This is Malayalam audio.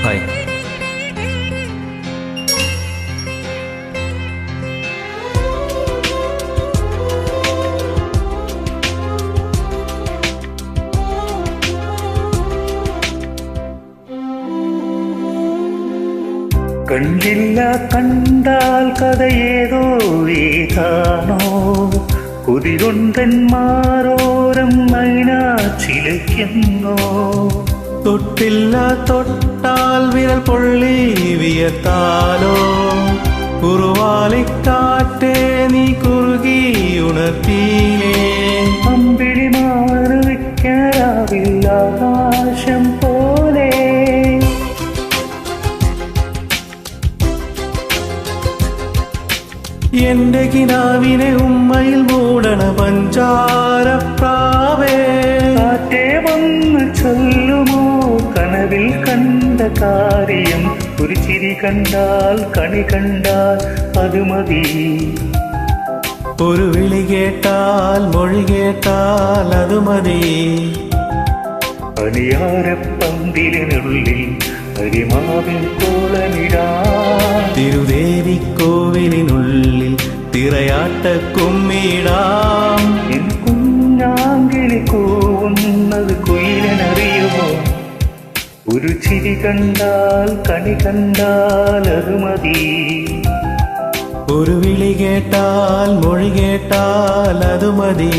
ഹായ്. കണ്ടില്ല കണ്ടാൽ കഥയേതോ ഏതാണോ കുതികൊണ്ടന്മാരോരം നൈനാ ചിലയ്ക്കുന്നോ. തൊട്ടില്ല തൊട്ടാൽ വിരൽ പൊള്ളി വിയത്താലോ കുറുവാലിക്കാറ്റേ നീ കുറുകി ഉണർത്തിയിലേ. അമ്പിളി മാറി വയ്ക്കാവില്ല ആകാശം പോലെ എന്റെ കിനാവിനെ ഉമ്മയിൽ മൂടണ പഞ്ചാരപ്രാവേ. കാറ്റേ വന്ന് ചൊല്ലുമോ കനവിൽ കണ്ട കാര്യം. ഒരു ചിരി കണ്ടാൽ കണി കണ്ടാൽ അത് മതി. ഒരു വിളി കേട്ടാൽ മൊഴി കേട്ടാൽ അത് മതി. അണിയാരപ്പന്തിലിനുള്ളിൽ അരിമാവിൻ കോളനിടാം. തിരുദേവിക്കോവിലിനുള്ളിൽ തിറയാട്ട കുമ്മിടാം. എൻ കുഞ്ഞാങ്കിളി കൂവുന്നത് കുയിലനറിയുമോ. ഒരു ചിരി കണ്ടാൽ കണി കണ്ടാൽ അത് മതി. ഒരു വിളി കേട്ടാൽ മൊഴി കേട്ടാൽ അത് മതി.